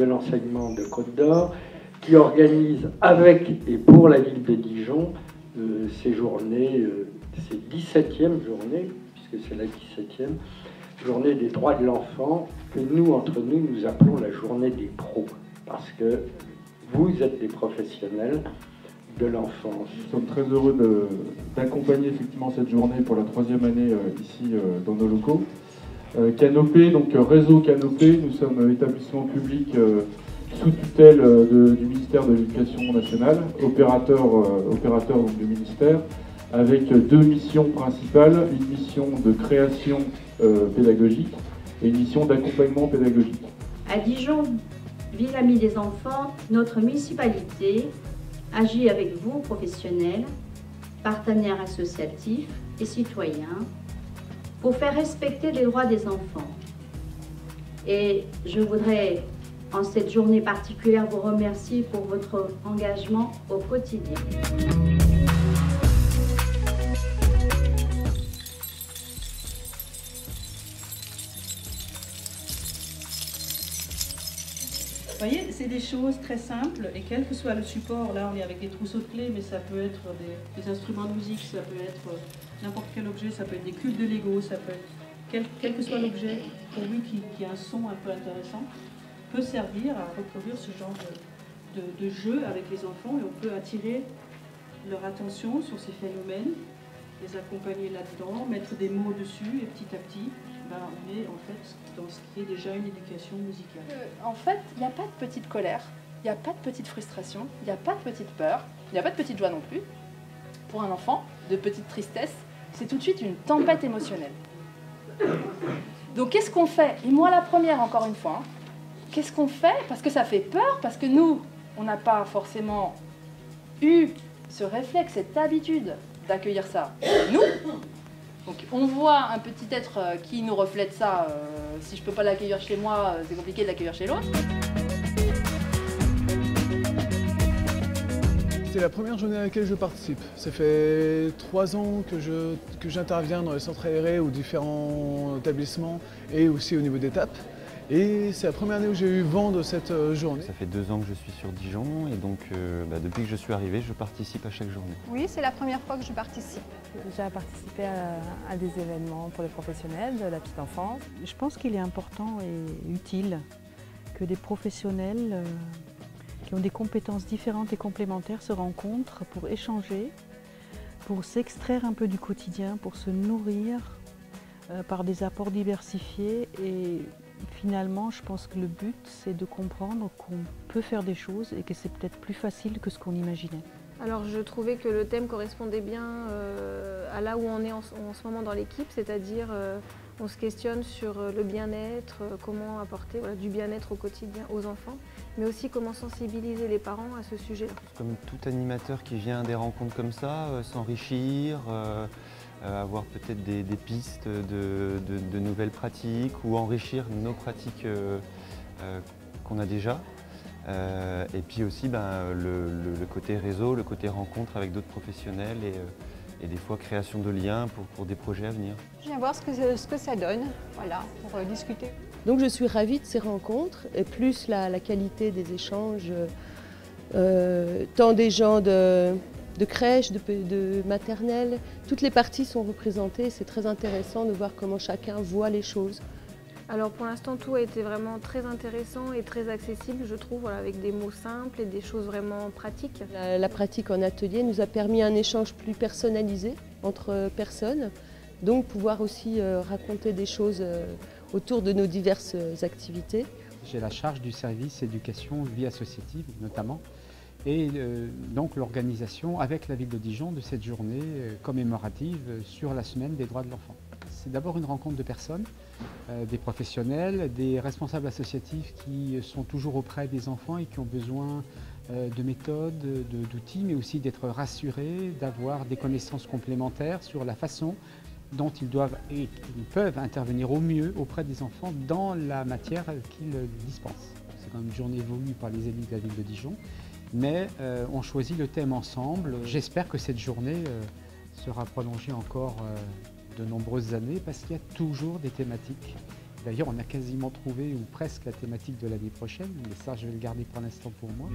de l'enseignement de Côte d'Or, qui organise avec et pour la ville de Dijon ces journées, ces 17e journées, puisque c'est la 17e journée des droits de l'enfant, que nous, entre nous, nous appelons la journée des pros, parce que vous êtes des professionnels de l'enfance. Nous sommes très heureux d'accompagner effectivement cette journée pour la 3e année ici dans nos locaux. Canopé, donc réseau Canopé, nous sommes établissement public sous tutelle du ministère de l'Éducation nationale, opérateur donc, du ministère, avec 2 missions principales, une mission de création pédagogique et une mission d'accompagnement pédagogique. À Dijon, ville amie des enfants, notre municipalité agit avec vous, professionnels, partenaires associatifs et citoyens, pour faire respecter les droits des enfants. Et je voudrais, en cette journée particulière, vous remercier pour votre engagement au quotidien. Vous voyez, c'est des choses très simples et quel que soit le support, là on est avec des trousseaux de clés, mais ça peut être des instruments de musique, ça peut être n'importe quel objet, ça peut être des cubes de Lego, ça peut être quel que soit l'objet, pourvu qu'il y ait un son un peu intéressant, peut servir à reproduire ce genre de jeu avec les enfants et on peut attirer leur attention sur ces phénomènes, les accompagner là-dedans, mettre des mots dessus et petit à petit, on est en fait dans ce qui est déjà une éducation musicale. En fait, il n'y a pas de petite colère, il n'y a pas de petite frustration, il n'y a pas de petite peur, il n'y a pas de petite joie non plus. Pour un enfant, de petite tristesse, c'est tout de suite une tempête émotionnelle. Donc qu'est-ce qu'on fait? Et moi la première, encore une fois, qu'est-ce qu'on fait? Parce que ça fait peur, parce que nous, on n'a pas forcément eu ce réflexe, cette habitude d'accueillir ça. Nous, donc on voit un petit être qui nous reflète ça. Si je ne peux pas l'accueillir chez moi, c'est compliqué de l'accueillir chez l'autre. C'est la première journée à laquelle je participe. Ça fait 3 ans que j'interviens dans les centres aérés ou différents établissements et aussi au niveau d'étapes. Et c'est la première année où j'ai eu vent de cette journée. Ça fait 2 ans que je suis sur Dijon et donc depuis que je suis arrivé, je participe à chaque journée. Oui, c'est la première fois que je participe. J'ai déjà participé à des événements pour les professionnels de la petite enfance. Je pense qu'il est important et utile que des professionnels qui ont des compétences différentes et complémentaires se rencontrent pour échanger, pour s'extraire un peu du quotidien, pour se nourrir par des apports diversifiés. Et finalement, je pense que le but, c'est de comprendre qu'on peut faire des choses et que c'est peut-être plus facile que ce qu'on imaginait. Alors je trouvais que le thème correspondait bien à là où on est en ce moment dans l'équipe, c'est-à-dire on se questionne sur le bien-être, comment apporter du bien-être au quotidien aux enfants, mais aussi comment sensibiliser les parents à ce sujet-là. Comme tout animateur qui vient à des rencontres comme ça, s'enrichir, avoir peut-être des pistes de nouvelles pratiques ou enrichir nos pratiques qu'on a déjà. Et puis aussi le côté réseau, le côté rencontre avec d'autres professionnels et des fois création de liens pour des projets à venir. Je viens voir ce que ça donne, voilà, pour discuter. Donc je suis ravie de ces rencontres et plus la qualité des échanges, tant des gens de crèche, de maternelle, toutes les parties sont représentées. C'est très intéressant de voir comment chacun voit les choses. Alors pour l'instant, tout a été vraiment très intéressant et très accessible, je trouve, voilà, avec des mots simples et des choses vraiment pratiques. La pratique en atelier nous a permis un échange plus personnalisé entre personnes, donc pouvoir aussi raconter des choses autour de nos diverses activités. J'ai la charge du service éducation vie associative notamment, et donc l'organisation avec la ville de Dijon de cette journée commémorative sur la semaine des droits de l'enfant. C'est d'abord une rencontre de personnes, des professionnels, des responsables associatifs qui sont toujours auprès des enfants et qui ont besoin de méthodes, d'outils, mais aussi d'être rassurés, d'avoir des connaissances complémentaires sur la façon dont ils doivent et ils peuvent intervenir au mieux auprès des enfants dans la matière qu'ils dispensent. C'est quand même une journée voulue par les élus de la ville de Dijon, mais on choisit le thème ensemble. J'espère que cette journée sera prolongée encore de nombreuses années parce qu'il y a toujours des thématiques D'ailleurs, on a quasiment trouvé, ou presque, la thématique de l'année prochaine, mais ça, je vais le garder pour l'instant pour moi.